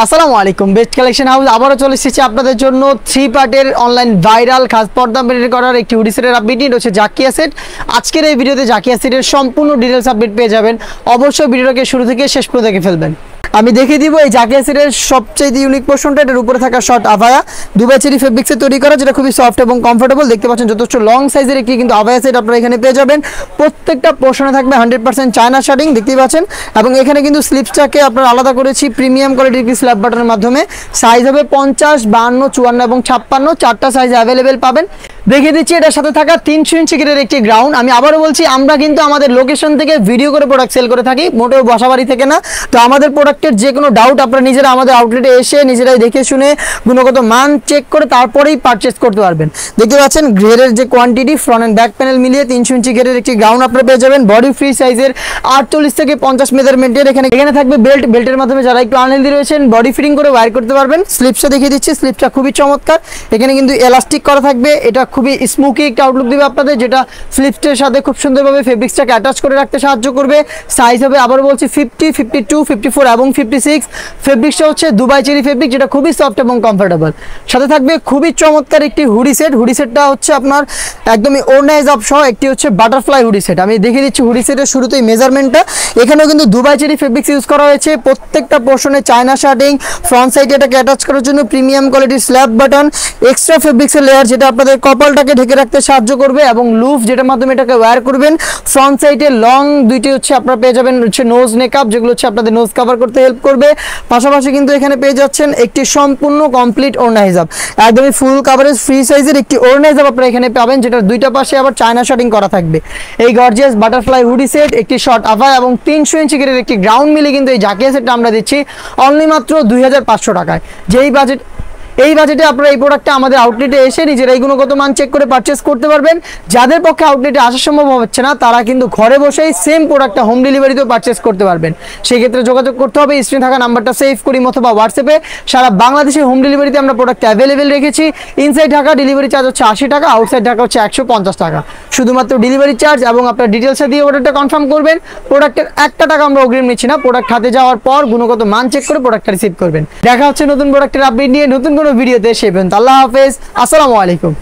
আসসালামু আলাইকুম। Best collection house আবারও চলে এসেছে আপনাদের জন্য 3 পার্টের অনলাইন ভাইরাল খাস পর্দা বের করার একটি হুডি সেটের আপডেট নিয়ে রয়েছে জাকিয়া সেট। আজকের এই ভিডিওতে জাকিয়া সেটের সম্পূর্ণ ডিটেইলস আপডেট পেয়ে যাবেন। অবশ্যই ভিডিওটাকে শুরু থেকে শেষ পর্যন্ত দেখে ফেলবেন। আমি দেখিয়ে দিব এই জাকিয়া সেটের সবচেয়ে ইউনিক পোর্শনটা, এটার উপরে থাকা শর্ট আভায়া দুবাই চেরি ফেব্রিক্সে তৈরি করা, যেটা খুবই সফট এবং কমফোর্টেবল। দেখতে পাচ্ছেন যথেষ্ট লং সাইজের একটি কিন্তু আভায়া সেট আপনারা এখানে পেয়ে যাবেন। প্রত্যেকটা পোর্শনে থাকবে 100% চায়না শার্টিং, দেখতেই পাচ্ছেন। এবং এখানে কিন্তু স্লিপসটাকে আপনারা আলাদা করেছি প্রিমিয়াম কোয়ালিটির একটি স্ল্যাব বাটনের মাধ্যমে। সাইজ হবে 50, 52, 54 এবং 56, চারটা সাইজ অ্যাভেলেবেল পাবেন। দেখিয়ে দিচ্ছি এটার সাথে থাকা 300 ইঞ্চি গেটের একটি গ্রাউন্ড। আমি আবারও বলছি, আমরা কিন্তু আমাদের লোকেশন থেকে ভিডিও করে প্রোডাক্ট সেল করে থাকি, মোটেও বাসাবাড়ি থেকে না। তো আমাদের প্রোডাক্টের যে কোনো ডাউট আপনারা নিজেরা আমাদের আউটলেটে এসে নিজেরাই দেখে শুনে গুণগত মান চেক করে তারপরেই পারচেস করতে পারবেন। দেখতে পাচ্ছেন ঘেরের যে quantity, front and back panel মিলিয়ে 300 ইঞ্চি ঘেরের একটি গ্রাউন্ড আপনারা পেয়ে যাবেন। বডি ফ্রি সাইজের 48 থেকে 50 মেজারমেন্টের এখানে থাকবে বেল্টের মাধ্যমে যারা একটু আনহেলদি রয়েছেন বডি ফিটিং করে ওয়্যার করতে পারবেন। স্লিপসটা দেখিয়ে দিচ্ছি, স্লিপসটা খুবই চমৎকার। এখানে কিন্তু এলাস্টিক করা থাকবে, এটা খুবই স্মুকি একটা আউটলুক দেবে আপনাদের, যেটা স্লিপসের সাথে খুব সুন্দরভাবে ফেব্রিক্সটাকে অ্যাটাচ করে রাখতে সাহায্য করবে। সাইজ হবে আবার বলছি 50, 52, 54 এবং 56। ফেব্রিক্সটা হচ্ছে দুবাই চেরি ফেব্রিক, যেটা খুবই সফট এবং কমফোর্টেবল। সাথে থাকবে খুবই চমৎকার একটি হুডি সেট। হুডি সেটটা হচ্ছে আপনার একদমই ওড়নাইজ আপ সহ একটি হচ্ছে বাটারফ্লাই হুডি সেট। আমি দেখিয়ে দিচ্ছি হুডি সেটের শুরুতেই মেজারমেন্টটা। এখানেও কিন্তু দুবাই চেরি ফেব্রিক্স ইউজ করা হয়েছে। প্রত্যেকটা পোর্শনে চায়না শার্টিং, ফ্রন্ট সাইডে এটাকে অ্যাটাচ করার জন্য প্রিমিয়াম কোয়ালিটির স্ল্যাব বাটন, এক্সট্রা ফেব্রিক্সের লেয়ার যেটা আপনাদের কপালটাকে ঢেকে রাখতে সাহায্য করবে, এবং লুফ যেটার মাধ্যমে এটাকে ওয়্যার করবেন। ফ্রন্ট সাইডে লং দুইটি হচ্ছে আপনারা পেয়ে যাবেন হচ্ছে নোজ নেকআপ, যেগুলো হচ্ছে আপনাদের নোজ কভার করতে হেল্প করবে। পাশাপাশি কিন্তু এখানে পেয়ে যাচ্ছেন একটি সম্পূর্ণ কমপ্লিট ওড়না হিজাব, একদমই ফুল কাভারেজ ফ্রি সাইজের একটি ওড়না হিজাব আপনারা এখানে পাবেন, যেটার দুইটা পাশে আবার চায়না শার্টিং করা থাকবে। এই গর্জিয়াস বাটারফ্লাই হুডি সেট, একটি শর্ট আভায়া এবং 300 ইঞ্চি গেটের একটি গ্রাউন্ড মিলে কিন্তু এই জাকিয়া সেটটা আমরা দিচ্ছি অনলি মাত্র 2500 টাকায়। এই বাজেটে আপনারা এই প্রোডাক্টটা আমাদের আউটলেটে এসে নিজেরাই গুণগত মান চেক করে পারচেস করতে পারবেন। যাদের পক্ষে আউটলেটে আসা সম্ভব হচ্ছে না, তারা কিন্তু ঘরে বসেই সেম প্রোডাক্টটা হোম ডেলিভারিতেও পারচেস করতে পারবেন। সেই ক্ষেত্রে যোগাযোগ করতে হবে, স্ক্রিনে থাকা নাম্বারটা সেভ করি অথবা হোয়াটসঅ্যাপে। সারা বাংলাদেশে হোম ডেলিভারিতে আমরা প্রোডাক্ট অ্যাভেলেবেল রেখেছি। ইনসাইড ঢাকা ডেলিভারি চার্জ হচ্ছে 80 টাকা, আউটসাইড ঢাকা হচ্ছে 150 টাকা। শুধুমাত্র ডেলিভারি চার্জ এবং আপনার ডিটেলসে দিয়ে অর্ডারটা কনফার্ম করবেন। প্রোডাক্টের 1 টাকা আমরা অগ্রিম নিচ্ছি না। প্রোডাক্ট হাতে যাওয়ার পর গুণগত মান চেক করে প্রোডাক্টটা রিসিভ করবেন। দেখা হচ্ছে নতুন প্রোডাক্টের আপডেট নিয়ে নতুন কোনো ভিডিওতে। আল্লাহ হাফেজ, আসসালামু আলাইকুম।